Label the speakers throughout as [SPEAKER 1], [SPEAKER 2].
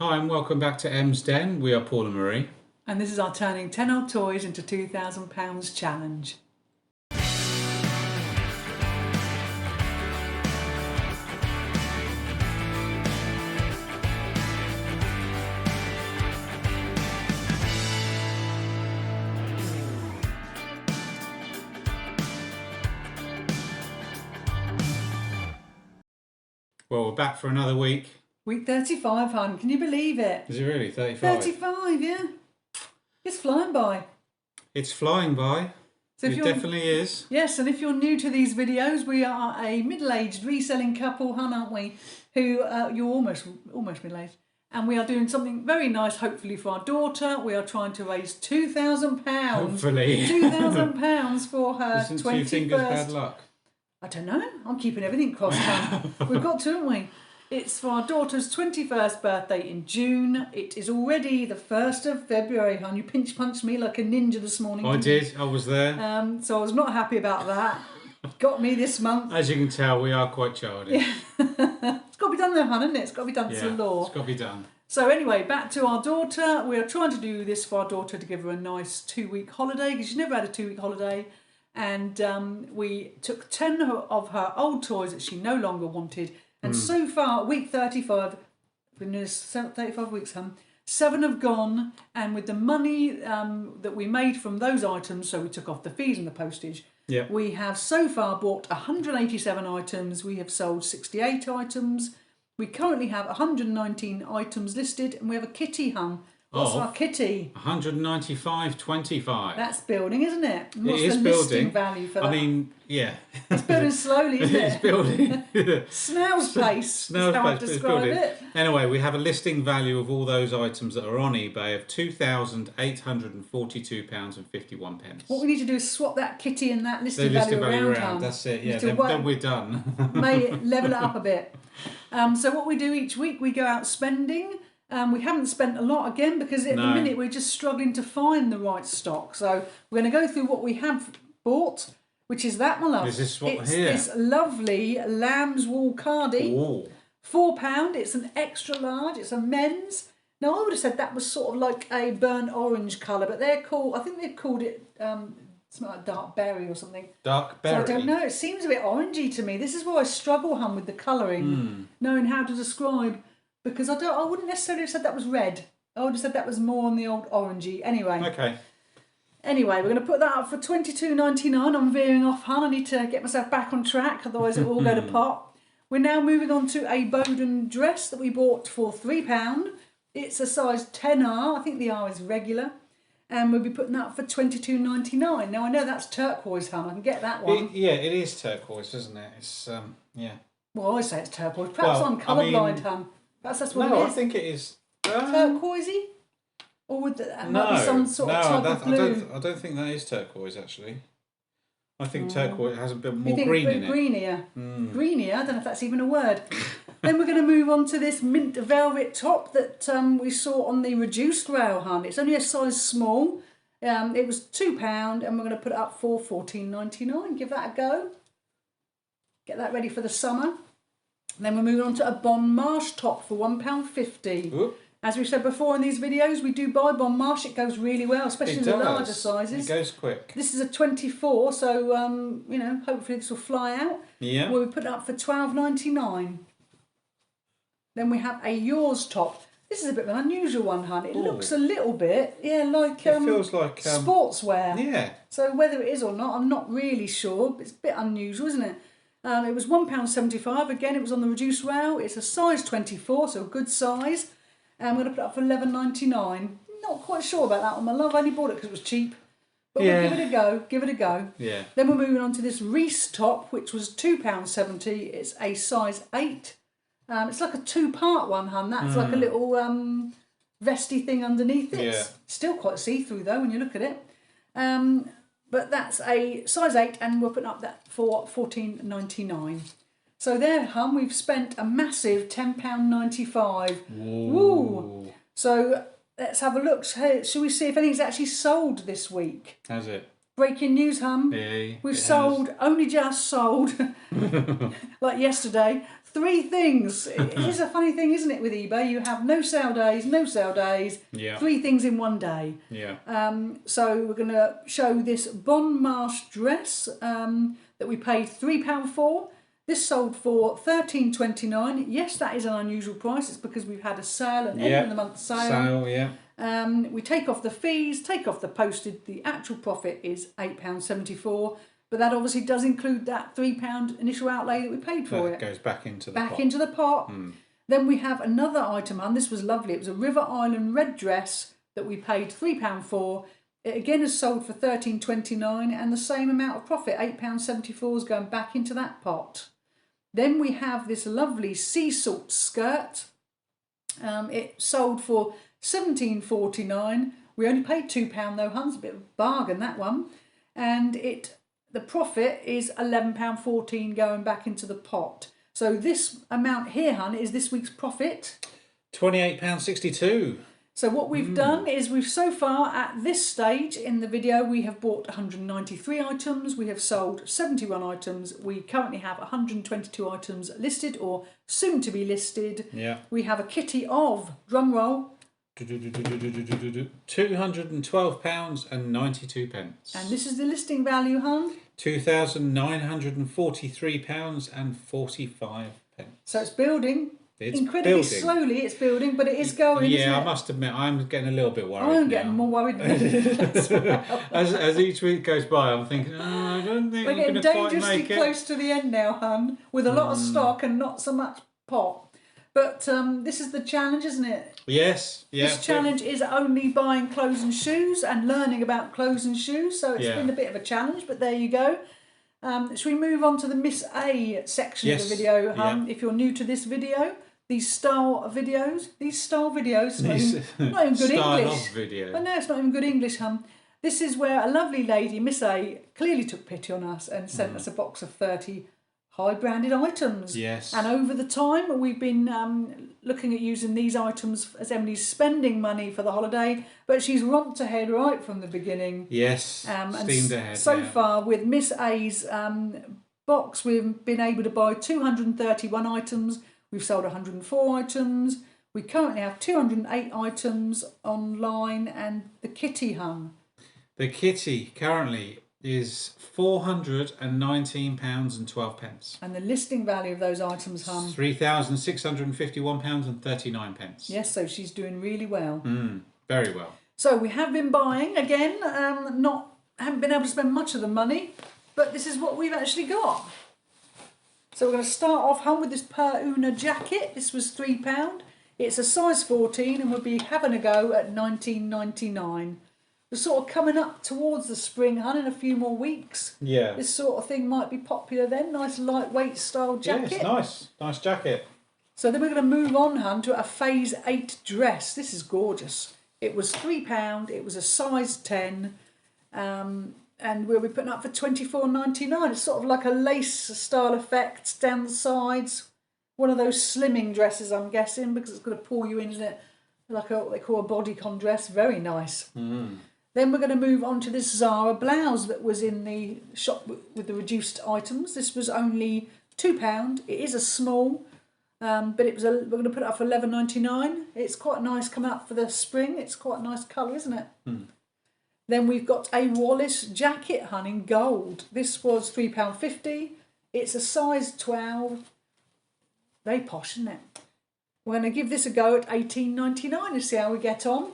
[SPEAKER 1] Hi and welcome back to M's Den. We are Paul and Marie.
[SPEAKER 2] And this is our turning 10 old toys into £2,000 challenge.
[SPEAKER 1] Well, we're back for another week.
[SPEAKER 2] Week 35, hon. Can you believe it?
[SPEAKER 1] Is it really 35?
[SPEAKER 2] 35, yeah. It's flying by.
[SPEAKER 1] It's flying by. So it definitely is.
[SPEAKER 2] Yes, and if you're new to these videos, we are a middle-aged reselling couple, hon, aren't we? Who, you're almost middle-aged. And we are doing something very nice, hopefully, for our daughter. We are trying to raise £2,000.
[SPEAKER 1] Hopefully.
[SPEAKER 2] £2,000 for her 21st.
[SPEAKER 1] Isn't 2 fingers bad luck?
[SPEAKER 2] I don't know. I'm keeping everything crossed, hon. We've got to, haven't we? It's for our daughter's 21st birthday in June. It is already the 1st of February, hon. You pinch-punched me like a ninja this morning.
[SPEAKER 1] I did. I was there.
[SPEAKER 2] So I was not happy about that. Got me this month.
[SPEAKER 1] As you can tell, we are quite childish.
[SPEAKER 2] Yeah. It's got to be done though, hon, isn't it? It's got to be done to the law.
[SPEAKER 1] It's got to be done.
[SPEAKER 2] So anyway, back to our daughter. We are trying to do this for our daughter to give her a nice 2-week holiday because she's never had a 2-week holiday. And we took 10 of her old toys that she no longer wanted. And so far, week 35, been nearly 35 weeks, 7 have gone. And with the money that we made from those items, so we took off the fees and the postage, we have so far bought 187 items. We have sold 68 items. We currently have 119 items listed, and we have a kitty, hon. What's our kitty?
[SPEAKER 1] 195.25.
[SPEAKER 2] That's building, isn't it? And what's
[SPEAKER 1] it is
[SPEAKER 2] the
[SPEAKER 1] building.
[SPEAKER 2] listing value for that?
[SPEAKER 1] I mean, yeah.
[SPEAKER 2] It's building slowly, isn't it?
[SPEAKER 1] It's building.
[SPEAKER 2] Snail's pace.
[SPEAKER 1] Snail's
[SPEAKER 2] how I
[SPEAKER 1] pace,
[SPEAKER 2] describe it.
[SPEAKER 1] Anyway, we have a listing value of all those items that are on eBay of £2,842.51.
[SPEAKER 2] What we need to do is swap that kitty and that listing value around.
[SPEAKER 1] That's it, yeah. Then we're done.
[SPEAKER 2] May level it up a bit. So what we do each week, we go out spending. We haven't spent a lot again because at the minute we're just struggling to find the right stock. So we're going to go through what we have bought, which is that, my love.
[SPEAKER 1] Is this what here?
[SPEAKER 2] It's this lovely lamb's wool cardie.
[SPEAKER 1] Ooh.
[SPEAKER 2] £4. It's an extra large. It's a men's. Now I would have said that was sort of like a burnt orange colour, but they're called. I think they've called it something like dark berry or something.
[SPEAKER 1] Dark berry.
[SPEAKER 2] So I don't know. It seems a bit orangey to me. This is why I struggle, hon, with the colouring, knowing how to describe. Because I wouldn't necessarily have said that was red. I would have said that was more on the old orangey. Anyway.
[SPEAKER 1] Okay.
[SPEAKER 2] Anyway, we're going to put that up for $22.99. I'm veering off, hon. I need to get myself back on track, otherwise it will all go to pot. We're now moving on to a Bowden dress that we bought for £3. It's a size 10R. I think the R is regular. And we'll be putting that up for $22.99. Now, I know that's turquoise, hon. I can get that one.
[SPEAKER 1] It is turquoise, isn't it? It's, yeah.
[SPEAKER 2] Well, I always say it's turquoise. Perhaps I'm colourblind, hon. That's what it is.
[SPEAKER 1] No, I think it is.
[SPEAKER 2] Turquoisey? Or would that might be some sort of type of blue?
[SPEAKER 1] I don't think that is turquoise, actually. I think turquoise has a bit more green in it.
[SPEAKER 2] Greenier? Greenier? I don't know if that's even a word. Then we're going to move on to this mint velvet top that we saw on the reduced rail, hon. It's only a size small. It was £2 and we're going to put it up for $14.99. Give that a go. Get that ready for the summer. And then we're moving on to a Bon Marche top for £1.50.
[SPEAKER 1] Ooh.
[SPEAKER 2] As we've said before in these videos, we do buy Bon Marche. It goes really well, especially in the larger sizes.
[SPEAKER 1] It goes quick.
[SPEAKER 2] This is a 24, so, you know, hopefully this will fly out.
[SPEAKER 1] Yeah.
[SPEAKER 2] Well, we put it up for $12.99. Then we have a Yours top. This is a bit of an unusual one, hon. It looks a little bit, like...
[SPEAKER 1] it feels like...
[SPEAKER 2] sportswear.
[SPEAKER 1] Yeah.
[SPEAKER 2] So whether it is or not, I'm not really sure. It's a bit unusual, isn't it? It was £1.75. Again, it was on the reduced rail. It's a size 24, so a good size. And I'm going to put it up for $11.99. Not quite sure about that one, my love. I only bought it because it was cheap. But we'll give it a go. Give it a go.
[SPEAKER 1] Yeah.
[SPEAKER 2] Then we're moving on to this Reese top, which was £2.70. It's a size 8. It's like a 2-part one, hun. That's like a little vesty thing underneath it.
[SPEAKER 1] Yeah.
[SPEAKER 2] Still quite see-through, though, when you look at it. But that's a size 8, and we're putting up that for $14.99. So there, hun, we've spent a massive £10.95. Woo! So let's have a look. Hey, shall we see if anything's actually sold this week?
[SPEAKER 1] Has it?
[SPEAKER 2] Breaking news, hun.
[SPEAKER 1] Yeah,
[SPEAKER 2] We've sold, only just sold, like yesterday, 3 things. It is a funny thing, isn't it, with eBay? You have no sale days,
[SPEAKER 1] Yeah.
[SPEAKER 2] 3 things in one day.
[SPEAKER 1] Yeah.
[SPEAKER 2] So we're going to show this Bon Marche dress that we paid £3 for. This sold for $13.29. Yes, that is an unusual price. It's because we've had a sale, an end of the month sale. We take off the fees, take off the postage. The actual profit is £8.74. But that obviously does include that £3 initial outlay that we paid for it.
[SPEAKER 1] It goes back into the pot.
[SPEAKER 2] Back into the pot. Then we have another item, and this was lovely. It was a River Island red dress that we paid £3 for. It again is sold for $13.29, and the same amount of profit, £8.74, is going back into that pot. Then we have this lovely sea salt skirt. It sold for $17.49. We only paid £2 though, hun. It's a bit of a bargain, that one. And the profit is £11.14 going back into the pot. So this amount here, hun, is this week's profit.
[SPEAKER 1] £28.62.
[SPEAKER 2] So what we've done is we've so far at this stage in the video, we have bought 193 items. We have sold 71 items. We currently have 122 items listed or soon to be listed.
[SPEAKER 1] Yeah.
[SPEAKER 2] We have a kitty of, drum roll,
[SPEAKER 1] £212.92.
[SPEAKER 2] and this is the listing value, hun.
[SPEAKER 1] £2,943.45.
[SPEAKER 2] So it's building.
[SPEAKER 1] It's
[SPEAKER 2] incredibly
[SPEAKER 1] building.
[SPEAKER 2] slowly, it's building, but it is going.
[SPEAKER 1] Yeah,
[SPEAKER 2] isn't it?
[SPEAKER 1] I must admit, I'm getting a little bit worried.
[SPEAKER 2] I'm getting more worried now.
[SPEAKER 1] as each week goes by, I'm thinking, I don't think
[SPEAKER 2] We're
[SPEAKER 1] I'm
[SPEAKER 2] getting
[SPEAKER 1] going to quite
[SPEAKER 2] dangerously
[SPEAKER 1] make it.
[SPEAKER 2] close to the end now, hun, with a lot of stock and not so much pot. But this is the challenge, isn't it?
[SPEAKER 1] Yes, yeah.
[SPEAKER 2] This challenge is only buying clothes and shoes and learning about clothes and shoes, so it's been a bit of a challenge, but there you go. Should we move on to the Miss A section of the video, hun? If you're new to this video, these style videos, not even good English.
[SPEAKER 1] Video.
[SPEAKER 2] I know it's not even good English, hun. This is where a lovely lady, Miss A, clearly took pity on us and sent us a box of 30 high-branded items.
[SPEAKER 1] Yes.
[SPEAKER 2] And over the time, we've been looking at using these items as Emily's spending money for the holiday, but she's romped ahead right from the beginning.
[SPEAKER 1] Yes, steamed ahead.
[SPEAKER 2] So far, with Miss A's box, we've been able to buy 231 items. We've sold 104 items. We currently have 208 items online, and the kitty, hun.
[SPEAKER 1] The kitty currently is £419.12.
[SPEAKER 2] And the listing value of those items, hun?
[SPEAKER 1] £3,651.39.
[SPEAKER 2] Yes, so she's doing really well.
[SPEAKER 1] Very well.
[SPEAKER 2] So we have been buying again. Haven't been able to spend much of the money, but this is what we've actually got. So we're going to start off, hun, with this Per Una jacket. This was £3. It's a size 14, and we'll be having a go at $19.99. We're sort of coming up towards the spring, hun, in a few more weeks.
[SPEAKER 1] Yeah.
[SPEAKER 2] This sort of thing might be popular then. Nice lightweight style jacket.
[SPEAKER 1] Yeah, it's nice. Nice jacket.
[SPEAKER 2] So then we're going to move on, hun, to a Phase 8 dress. This is gorgeous. It was £3. It was a size 10. And we'll be putting up for $24.99. It's sort of like a lace style effect down the sides. One of those slimming dresses, I'm guessing, because it's going to pull you in, isn't it? Like what they call a bodycon dress. Very nice. Then we're going to move on to this Zara blouse that was in the shop with the reduced items. This was only £2. It is a small, but we're going to put it up for $11.99. It's quite nice coming up for the spring. It's quite a nice colour, isn't it? Then we've got a Wallace jacket, hun, in gold. This was £3.50. It's a size 12. Very posh, isn't it? We're going to give this a go at $18.99 and see how we get on.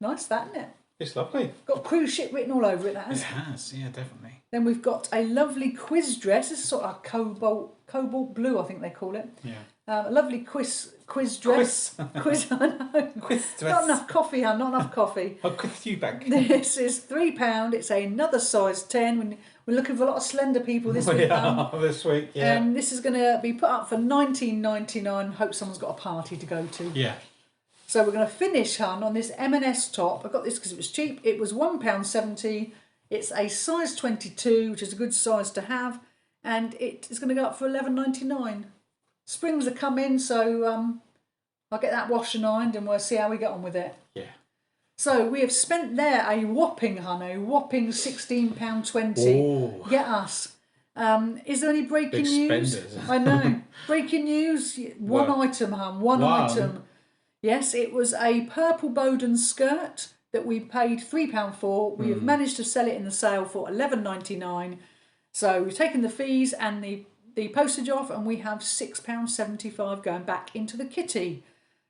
[SPEAKER 2] Nice, that, isn't it?
[SPEAKER 1] It's lovely.
[SPEAKER 2] Got cruise ship written all over it, that has.
[SPEAKER 1] It has, yeah, definitely.
[SPEAKER 2] Then we've got a lovely quiz dress. This is sort of a cobalt blue, I think they call it.
[SPEAKER 1] Yeah.
[SPEAKER 2] A lovely quiz dress. Quiz, I know.
[SPEAKER 1] Quiz dress.
[SPEAKER 2] Not enough coffee, hun, not enough coffee.
[SPEAKER 1] I'll quiz you back.
[SPEAKER 2] This is £3. It's another size 10. We're looking for a lot of slender people this week.
[SPEAKER 1] This week, yeah.
[SPEAKER 2] And this is going to be put up for $19.99. Hope someone's got a party to go to.
[SPEAKER 1] Yeah.
[SPEAKER 2] So we're going to finish, hun, on this M&S top. I got this because it was cheap. It was £1.70. It's a size 22, which is a good size to have. And it is going to go up for $11.99. Springs are coming, so I'll get that washed and ironed and we'll see how we get on with it.
[SPEAKER 1] Yeah.
[SPEAKER 2] So we have spent there a whopping £16.20.
[SPEAKER 1] Oh.
[SPEAKER 2] Get us. Is there any breaking
[SPEAKER 1] Big
[SPEAKER 2] news?
[SPEAKER 1] spenders.
[SPEAKER 2] I know. Breaking news. One item, hun. One item. Yes, it was a purple Bowden skirt that we paid £3 for. We have managed to sell it in the sale for $11.99. So we've taken the fees and the postage off, and we have £6.75 going back into the kitty.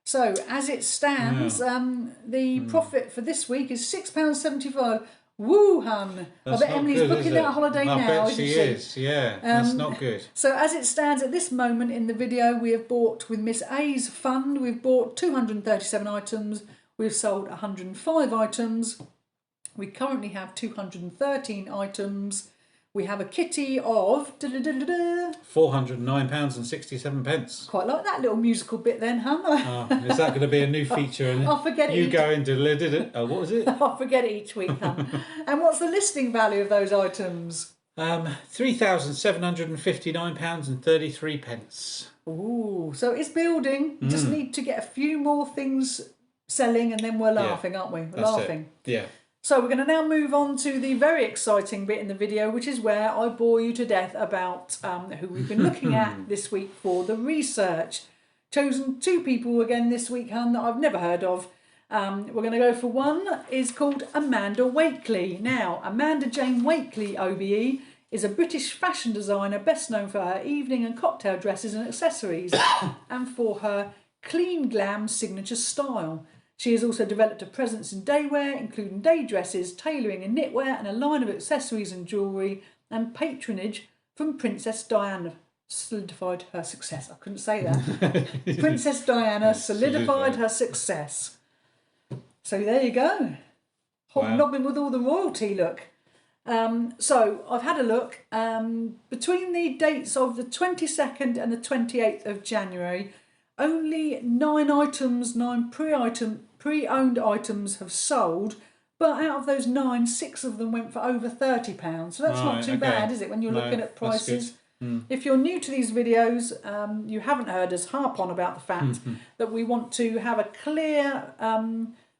[SPEAKER 2] So as it stands, the profit for this week is £6.75. Woo, hun! I bet Emily's
[SPEAKER 1] good,
[SPEAKER 2] booking that holiday now.
[SPEAKER 1] I bet
[SPEAKER 2] isn't
[SPEAKER 1] she is. Yeah, that's not good.
[SPEAKER 2] So as it stands at this moment in the video, we have bought, with Miss A's fund, we've bought 237 items. We've sold 105 items. We currently have 213 items. We have a kitty of
[SPEAKER 1] £409.67.
[SPEAKER 2] Quite like that little musical bit then, huh?
[SPEAKER 1] Is that going to be a new feature?
[SPEAKER 2] I'll forget it.
[SPEAKER 1] You go into what was it?
[SPEAKER 2] I'll forget it each week, huh? And what's the listing value of those items?
[SPEAKER 1] £3,759.33.
[SPEAKER 2] Ooh, so it's building. Just need to get a few more things selling, and then we're laughing, aren't we? We're laughing.
[SPEAKER 1] Yeah.
[SPEAKER 2] So we're going to now move on to the very exciting bit in the video, which is where I bore you to death about who we've been looking at this week for the research. Chosen 2 people again this week, hun, that I've never heard of. We're going to go for one, is called Amanda Wakeley. Now, Amanda Jane Wakeley, OBE, is a British fashion designer best known for her evening and cocktail dresses and accessories and for her clean glam signature style. She has also developed a presence in daywear, including day dresses, tailoring and knitwear, and a line of accessories and jewellery, and patronage from Princess Diana. Solidified her success. I couldn't say that. Princess Diana solidified her success. So there you go. Hobnobbing with all the royalty, look. So I've had a look. Between the dates of the 22nd and the 28th of January, only 9 pre-owned items have sold, but out of those 9, 6 of them went for over £30. So that's not too bad, is it, when you're looking at prices? If you're new to these videos, you haven't heard us harp on about the fact that we want to have a clear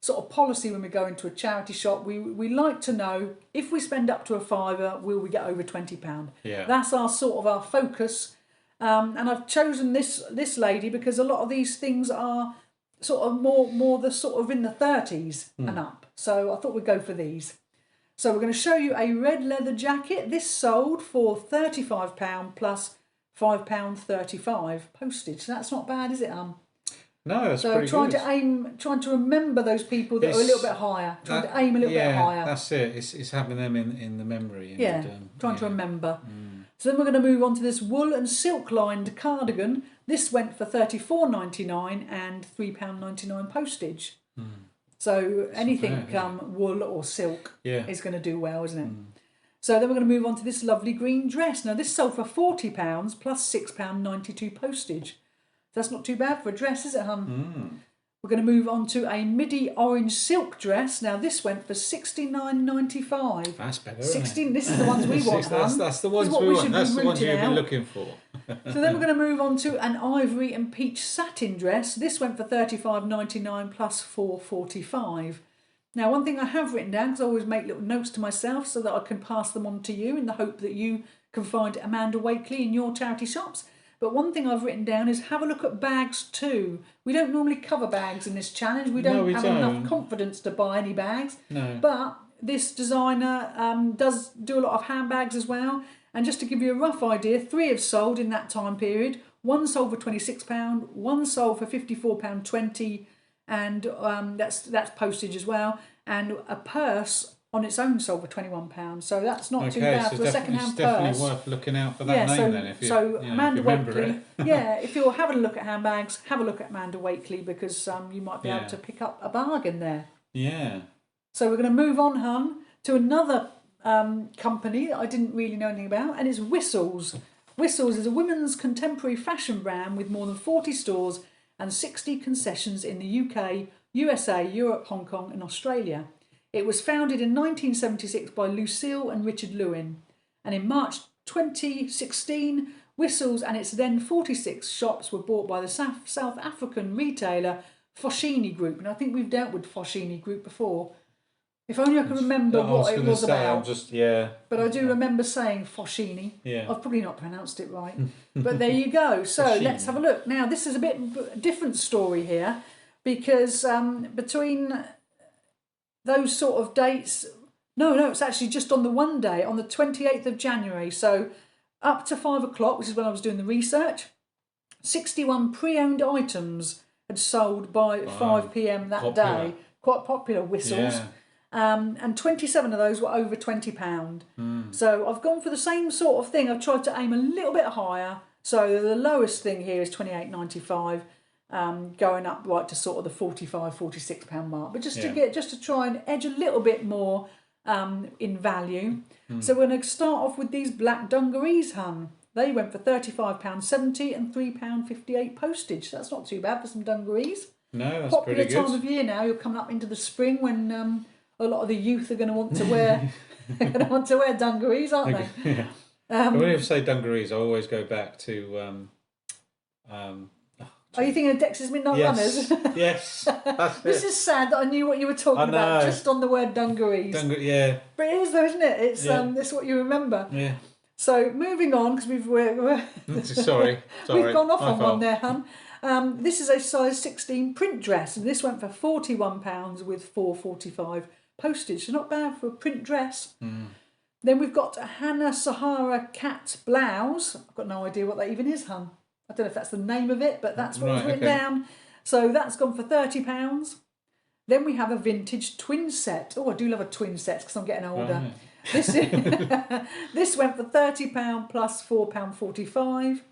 [SPEAKER 2] sort of policy when we go into a charity shop. We like to know, if we spend up to a £5, will we get over £20?
[SPEAKER 1] Yeah.
[SPEAKER 2] That's our focus. And I've chosen this lady because a lot of these things are sort of more the sort of in the 30s and up. So I thought we'd go for these. So we're going to show you a red leather jacket. This sold for £35 plus £5.35 postage. So that's not bad, is it?
[SPEAKER 1] No, that's
[SPEAKER 2] so
[SPEAKER 1] pretty good.
[SPEAKER 2] Trying to remember those people that are a little bit higher. Trying to aim a little bit higher.
[SPEAKER 1] That's it. It's having them in the memory. And,
[SPEAKER 2] trying to remember. So then we're going to move on to this wool and silk lined cardigan. This went for $34.99 and £3.99 postage. So anything wool or silk is going to do well, isn't it? So then we're going to move on to this lovely green dress. Now this sold for £40 plus £6.92 postage. That's not too bad for a dress, is it, hun? We're going to move on to a midi orange silk dress. Now this went for $69.95.
[SPEAKER 1] That's better.
[SPEAKER 2] 16. This is the ones we want.
[SPEAKER 1] That's the ones we want. That's the ones you've been looking for.
[SPEAKER 2] So then we're going to move on to an ivory and peach satin dress. This went for $35.99 plus $4.45. Now, one thing I have written down, because I always make little notes to myself so that I can pass them on to you in the hope that you can find Amanda Wakeley in your charity shops. But one thing I've written down is have a look at bags too. We don't normally cover bags in this challenge. We don't have enough confidence to buy any bags.
[SPEAKER 1] No.
[SPEAKER 2] But this designer does do a lot of handbags as well. And just to give you a rough idea, 3 have sold in that time period. 1 sold for £26, 1 sold for £54.20, and that's postage as well. And a purse on its own sold for £21. So that's not too bad for a second-hand purse.
[SPEAKER 1] It's definitely worth looking out for that name then. If you,
[SPEAKER 2] Amanda
[SPEAKER 1] remember
[SPEAKER 2] Wakeley,
[SPEAKER 1] it.
[SPEAKER 2] if you're having a look at handbags, have a look at Amanda Wakeley, because you might be able to pick up a bargain there.
[SPEAKER 1] Yeah.
[SPEAKER 2] So we're going to move on, hun, to another company that I didn't really know anything about, and it's Whistles. Whistles is a women's contemporary fashion brand with more than 40 stores and 60 concessions in the UK, USA, Europe, Hong Kong and Australia. It was founded in 1976 by Lucille and Richard Lewin, and in March 2016, Whistles and its then 46 shops were bought by the South African retailer Foschini Group, and I think we've dealt with Foschini Group before. If only I could remember
[SPEAKER 1] I
[SPEAKER 2] what it was about. But I do remember saying Foschini.
[SPEAKER 1] Yeah.
[SPEAKER 2] I've probably not pronounced it right. But there you go. So let's have a look. Now, this is a bit different story here, because between those sort of dates... No, it's actually just on the one day, on the 28th of January. So up to 5 o'clock, which is when I was doing the research, 61 pre-owned items had sold by 5 p.m. that day. Quite popular, Whistles.
[SPEAKER 1] Yeah.
[SPEAKER 2] And 27 of those were over £20. So I've gone for the same sort of thing. I've tried to aim a little bit higher. So the lowest thing here is £28.95, going up right to sort of the £45, £46 mark. But just to try and edge a little bit more in value. So we're going to start off with these black dungarees, hun. They went for £35.70 and £3.58 postage. That's not too bad for some dungarees.
[SPEAKER 1] No, that's
[SPEAKER 2] Popular
[SPEAKER 1] pretty good.
[SPEAKER 2] time of year now. You're coming up into the spring when a lot of the youth are going to want to wear dungarees, aren't they?
[SPEAKER 1] Yeah. When you say dungarees, I always go back to.
[SPEAKER 2] Are you thinking of Dexter's Midnight Runners?
[SPEAKER 1] Yes, that's it.
[SPEAKER 2] This is sad that I knew what you were talking about just on the word dungarees.
[SPEAKER 1] Yeah.
[SPEAKER 2] But it is though, isn't it? It's it's what you remember.
[SPEAKER 1] Yeah.
[SPEAKER 2] So moving on, because we're
[SPEAKER 1] Sorry.
[SPEAKER 2] we've gone off
[SPEAKER 1] My
[SPEAKER 2] on
[SPEAKER 1] fault.
[SPEAKER 2] one there, hun. This is a size 16 print dress, and this went for £41 with £4.45 postage. So not bad for a print dress. Then we've got a Hannah Sahara cat blouse. I've got no idea what that even is, hun. I don't know if that's the name of it, but that's what was written down. So that's gone for £30. Then we have a vintage twin set. Oh, I do love a twin set because I'm getting older.
[SPEAKER 1] Right.
[SPEAKER 2] This went for £30 plus £4.45.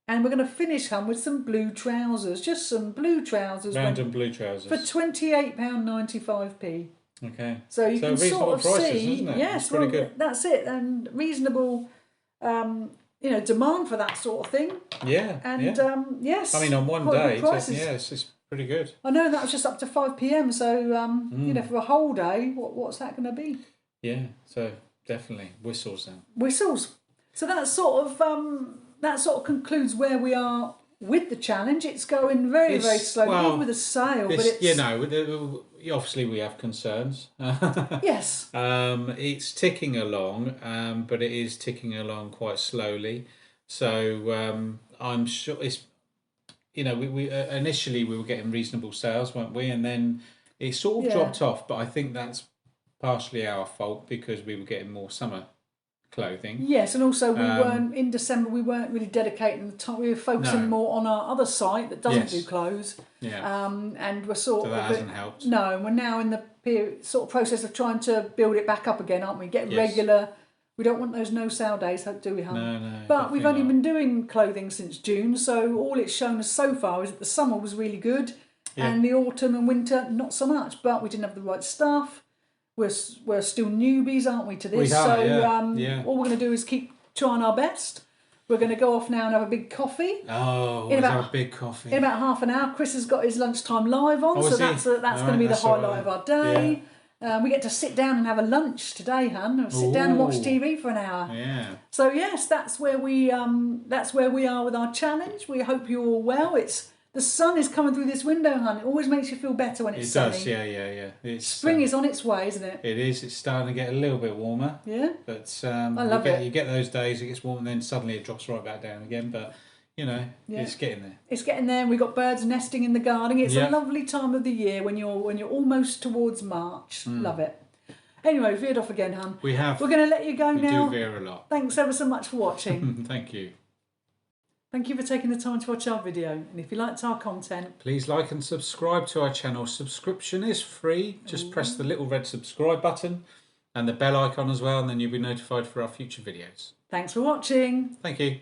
[SPEAKER 2] And we're going to finish, hun, with some blue trousers. Just some blue trousers.
[SPEAKER 1] Random blue trousers.
[SPEAKER 2] For £28.95p.
[SPEAKER 1] Okay.
[SPEAKER 2] So you can sort of
[SPEAKER 1] prices,
[SPEAKER 2] see,
[SPEAKER 1] isn't it?
[SPEAKER 2] yes,
[SPEAKER 1] pretty
[SPEAKER 2] well,
[SPEAKER 1] good.
[SPEAKER 2] that's it, and reasonable, demand for that sort of thing.
[SPEAKER 1] Yeah.
[SPEAKER 2] And yes,
[SPEAKER 1] I mean, on one
[SPEAKER 2] quite
[SPEAKER 1] day,
[SPEAKER 2] good prices.
[SPEAKER 1] it's pretty good.
[SPEAKER 2] I know that was just up to 5 p.m. So for a whole day, what's that going to be?
[SPEAKER 1] Yeah. So definitely Whistles then.
[SPEAKER 2] Whistles. So that sort of concludes where we are with the challenge. It's going very slowly, even with a sale, but it's
[SPEAKER 1] obviously we have concerns.
[SPEAKER 2] Yes.
[SPEAKER 1] It's ticking along, but it is ticking along quite slowly. So I'm sure it's, we initially we were getting reasonable sales, weren't we? And then it sort of dropped off, but I think that's partially our fault because we were getting more summer clothing.
[SPEAKER 2] Yes, and also we weren't in December. We weren't really dedicating the time. We were focusing more on our other site that doesn't do clothes.
[SPEAKER 1] Yeah.
[SPEAKER 2] And we're sort of
[SPEAKER 1] that hasn't helped.
[SPEAKER 2] No, and we're now in the process of trying to build it back up again, aren't we? Get regular. We don't want those no sale days, do we, hun?
[SPEAKER 1] No.
[SPEAKER 2] But we've only been doing clothing since June, so all it's shown us so far is that the summer was really good, and the autumn and winter not so much. But we didn't have the right stuff. We're still newbies, aren't we, to this?
[SPEAKER 1] We are,
[SPEAKER 2] all we're going to do is keep trying our best. We're going to go off now and have a big coffee.
[SPEAKER 1] Oh, a big coffee.
[SPEAKER 2] In about half an hour, Chris has got his lunchtime live on, so that's going to be the highlight of our day. Yeah. We get to sit down and have a lunch today, hun. We'll sit down and watch TV for an hour.
[SPEAKER 1] Yeah.
[SPEAKER 2] So yes, that's where we are with our challenge. We hope you're all well. The sun is coming through this window, hun. It always makes you feel better when it's sunny.
[SPEAKER 1] It does,
[SPEAKER 2] Spring is on its way, isn't it?
[SPEAKER 1] It is. It's starting to get a little bit warmer.
[SPEAKER 2] Yeah.
[SPEAKER 1] But
[SPEAKER 2] I love it.
[SPEAKER 1] You get those days, it gets warm, and then suddenly it drops right back down again. But, it's getting there.
[SPEAKER 2] It's getting there. We've got birds nesting in the garden. It's a lovely time of the year when you're almost towards March. Love it. Anyway, veered off again, hun.
[SPEAKER 1] We have.
[SPEAKER 2] We're going to let you go now.
[SPEAKER 1] We do veer a lot.
[SPEAKER 2] Thanks ever so much for watching.
[SPEAKER 1] Thank you.
[SPEAKER 2] Thank you for taking the time to watch our video, and if you liked our content,
[SPEAKER 1] please like and subscribe to our channel. Subscription is free. Just press the little red subscribe button and the bell icon as well, and then you'll be notified for our future videos.
[SPEAKER 2] Thanks for watching.
[SPEAKER 1] Thank you.